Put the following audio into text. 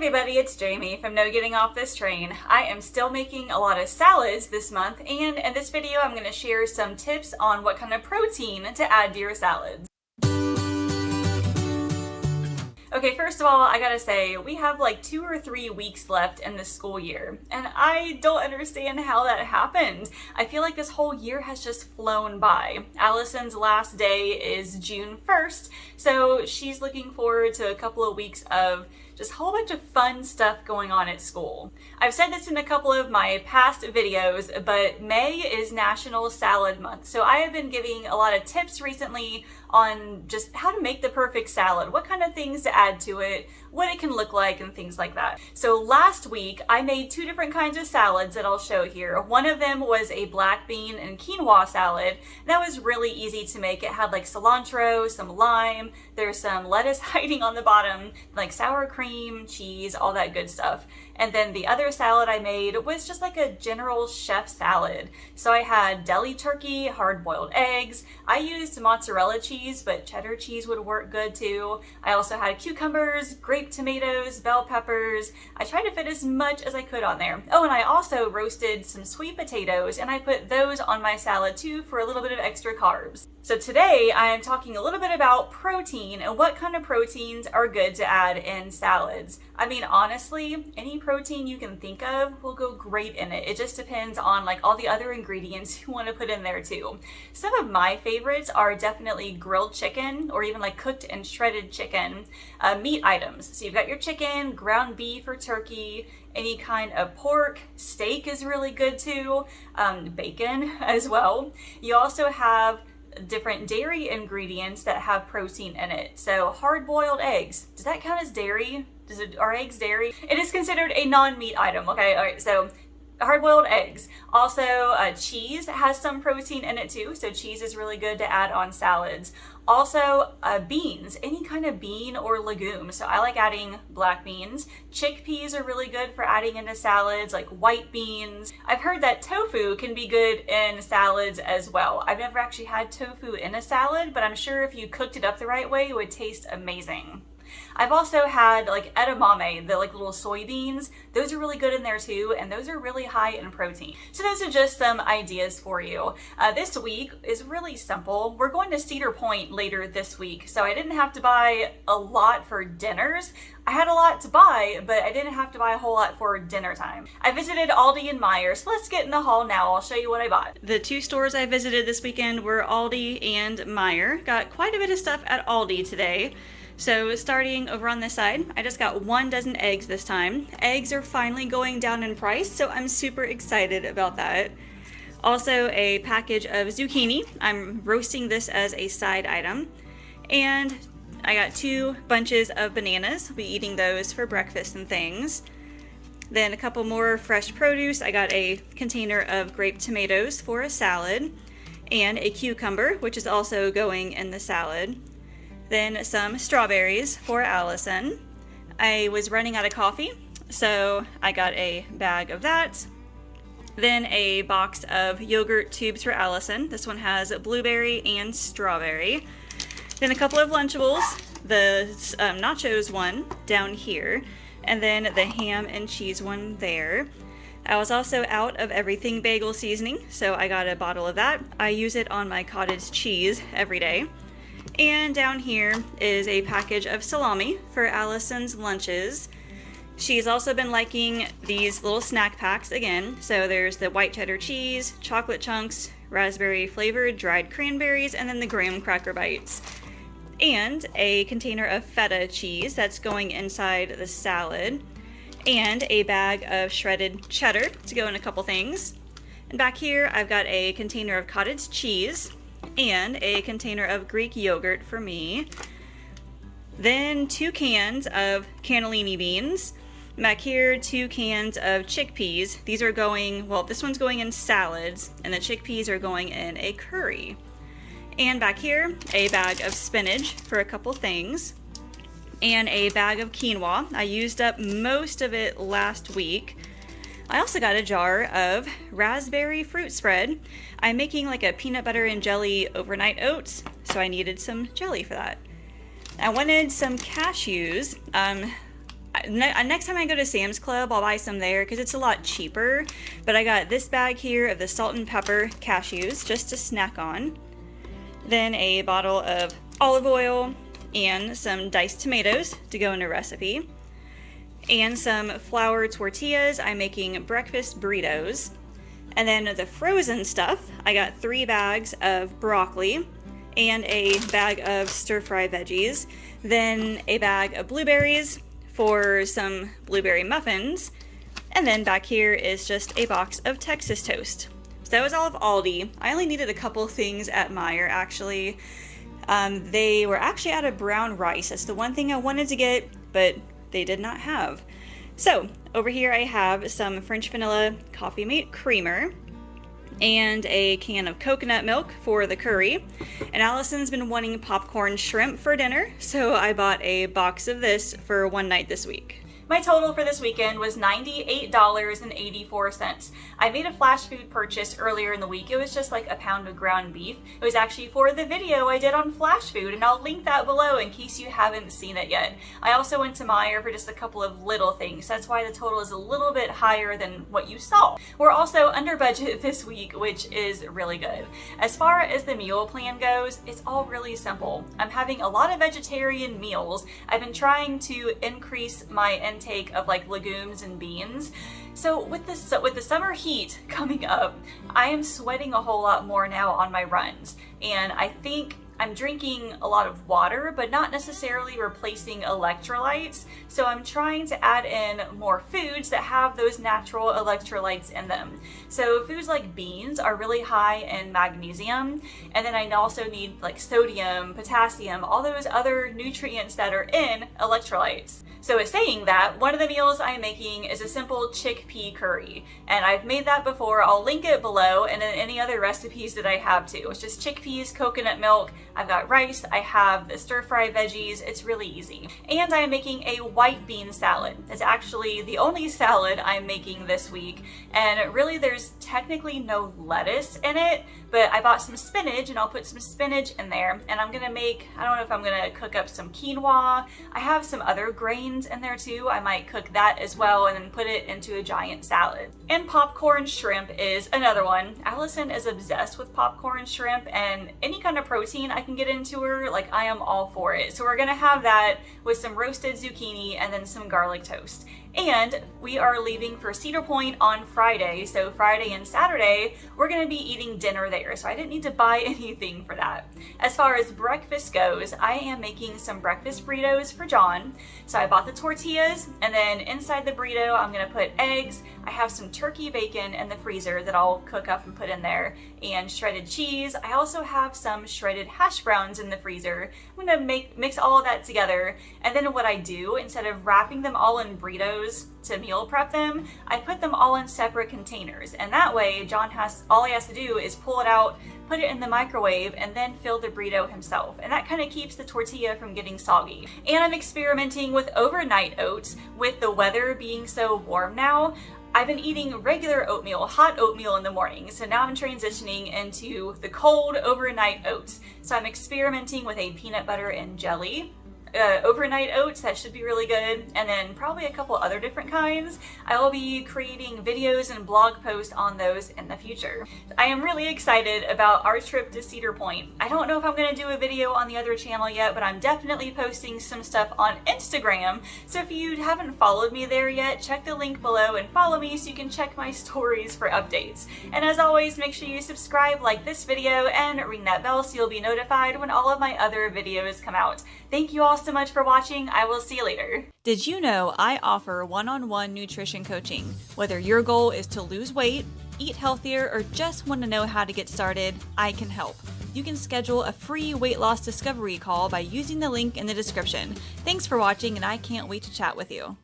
everybody, it's Jamie from No Getting Off This Train. I am still making a lot of salads this month, and in this video I'm going to share some tips on what kind of protein to add to your salads. Okay, first of all, I gotta say, we have like 2 or 3 weeks left in the school year, and I don't understand how that happened. I feel like this whole year has just flown by. Allison's last day is June 1st, so she's looking forward to a couple of weeks of just a whole bunch of fun stuff going on at school. I've said this in a couple of my past videos, but May is National Salad Month, so I have been giving a lot of tips recently on just how to make the perfect salad, what kind of things to add to it, what it can look like, and things like that. So last week, I made 2 different kinds of salads that I'll show here. One of them was a black bean and quinoa salad. That was really easy to make. It had like cilantro, some lime, there's some lettuce hiding on the bottom, like sour cream, cheese, all that good stuff. And then the other salad I made was just like a general chef salad. So I had deli turkey, hard-boiled eggs. I used mozzarella cheese, but cheddar cheese would work good too. I also had cucumbers, grape tomatoes, bell peppers. I tried to fit as much as I could on there. Oh, and I also roasted some sweet potatoes, and I put those on my salad too for a little bit of extra carbs. So today I am talking a little bit about protein and what kind of proteins are good to add in salads. I mean, honestly, any protein you can think of will go great in it. It just depends on like all the other ingredients you want to put in there too. Some of my favorites are definitely grilled chicken or even like cooked and shredded chicken, meat items. So you've got your chicken, ground beef or turkey, any kind of pork, steak is really good too, bacon as well. You also have different dairy ingredients that have protein in it. So hard-boiled eggs, does that count as dairy? Are eggs dairy? It is considered a non-meat item, okay? All right, so hard-boiled eggs. Also, cheese has some protein in it too, so cheese is really good to add on salads. Also, beans, any kind of bean or legume. So I like adding black beans. Chickpeas are really good for adding into salads, like white beans. I've heard that tofu can be good in salads as well. I've never actually had tofu in a salad, but I'm sure if you cooked it up the right way, it would taste amazing. I've also had like edamame, the like little soybeans. Those are really good in there too, and those are really high in protein. So those are just some ideas for you. This week is really simple. We're going to Cedar Point later this week, so I didn't have to buy a lot for dinners. I had a lot to buy, but I didn't have to buy a whole lot for dinner time. I visited Aldi and Meijer, so let's get in the haul now. I'll show you what I bought. The 2 stores I visited this weekend were Aldi and Meijer. Got quite a bit of stuff at Aldi today. So starting over on this side, I just got 1 dozen eggs this time. Eggs are finally going down in price, so I'm super excited about that. Also a package of zucchini. I'm roasting this as a side item. And I got 2 bunches of bananas. I'll be eating those for breakfast and things. Then a couple more fresh produce. I got a container of grape tomatoes for a salad and a cucumber, which is also going in the salad. Then some strawberries for Allison. I was running out of coffee, so I got a bag of that. Then a box of yogurt tubes for Allison. This one has blueberry and strawberry. Then a couple of Lunchables, the nachos one down here, and then the ham and cheese one there. I was also out of everything bagel seasoning, so I got a bottle of that. I use it on my cottage cheese every day. And down here is a package of salami for Allison's lunches. She's also been liking these little snack packs again. So there's the white cheddar cheese, chocolate chunks, raspberry flavored dried cranberries, and then the graham cracker bites. And a container of feta cheese that's going inside the salad. And a bag of shredded cheddar to go in a couple things. And back here I've got a container of cottage cheese and a container of Greek yogurt for me. Then 2 cans of cannellini beans. Back here, 2 cans of chickpeas. These are going, well, this one's going in salads, and the chickpeas are going in a curry. And back here, a bag of spinach for a couple things, and a bag of quinoa. I used up most of it last week. I also got a jar of raspberry fruit spread. I'm making like a peanut butter and jelly overnight oats, so I needed some jelly for that. I wanted some cashews. Next time I go to Sam's Club, I'll buy some there because it's a lot cheaper. But I got this bag here of the salt and pepper cashews just to snack on. Then a bottle of olive oil and some diced tomatoes to go in a recipe. And some flour tortillas. I'm making breakfast burritos. And then the frozen stuff, I got 3 bags of broccoli and a bag of stir-fry veggies. Then a bag of blueberries for some blueberry muffins. And then back here is just a box of Texas toast. So that was all of Aldi. I only needed a couple things at Meijer, actually. They were actually out of brown rice. That's the one thing I wanted to get, but they did not have. So over here I have some French vanilla coffee mate creamer and a can of coconut milk for the curry. And Allison's been wanting popcorn shrimp for dinner, so I bought a box of this for one night this week. My total for this weekend was $98.84. I made a flash food purchase earlier in the week. It was just like a pound of ground beef. It was actually for the video I did on flash food, and I'll link that below in case you haven't seen it yet. I also went to Meijer for just a couple of little things. That's why the total is a little bit higher than what you saw. We're also under budget this week, which is really good. As far as the meal plan goes, it's all really simple. I'm having a lot of vegetarian meals. I've been trying to increase my intake of like legumes and beans. So with the summer heat coming up, I am sweating a whole lot more now on my runs, and I think I'm drinking a lot of water, but not necessarily replacing electrolytes. So I'm trying to add in more foods that have those natural electrolytes in them. So foods like beans are really high in magnesium. And then I also need like sodium, potassium, all those other nutrients that are in electrolytes. So with saying that, one of the meals I'm making is a simple chickpea curry. And I've made that before. I'll link it below, and then any other recipes that I have too. It's just chickpeas, coconut milk. I've got rice, I have the stir-fry veggies. It's really easy. And I am making a white bean salad. It's actually the only salad I'm making this week. And really there's technically no lettuce in it, but I bought some spinach and I'll put some spinach in there. And I'm gonna make, I don't know if I'm gonna cook up some quinoa. I have some other grains in there too. I might cook that as well and then put it into a giant salad. And popcorn shrimp is another one. Allison is obsessed with popcorn shrimp, and any kind of protein I can get into her, like I am all for it. So we're gonna have that with some roasted zucchini and then some garlic toast. And we are leaving for Cedar Point on Friday. So Friday and Saturday, we're gonna be eating dinner there. So I didn't need to buy anything for that. As far as breakfast goes, I am making some breakfast burritos for John. So I bought the tortillas, and then inside the burrito, I'm gonna put eggs. I have some turkey bacon in the freezer that I'll cook up and put in there, and shredded cheese. I also have some shredded hash browns in the freezer. I'm gonna mix all of that together. And then what I do, instead of wrapping them all in burritos to meal prep them, I put them all in separate containers, and that way John all he has to do is pull it out, put it in the microwave, and then fill the burrito himself, and that kind of keeps the tortilla from getting soggy. And I'm experimenting with overnight oats. With the weather being so warm now, I've been eating regular oatmeal, hot oatmeal in the morning, so now I'm transitioning into the cold overnight oats. So I'm experimenting with a peanut butter and jelly overnight oats. That should be really good, and then probably a couple other different kinds. I will be creating videos and blog posts on those in the future. I am really excited about our trip to Cedar Point. I don't know if I'm going to do a video on the other channel yet, but I'm definitely posting some stuff on Instagram, so if you haven't followed me there yet, check the link below and follow me so you can check my stories for updates. And as always, make sure you subscribe, like this video, and ring that bell so you'll be notified when all of my other videos come out. Thank you all so much for watching. I will see you later. Did you know I offer one-on-one nutrition coaching? Whether your goal is to lose weight, eat healthier, or just want to know how to get started, I can help. You can schedule a free weight loss discovery call by using the link in the description. Thanks for watching, and I can't wait to chat with you.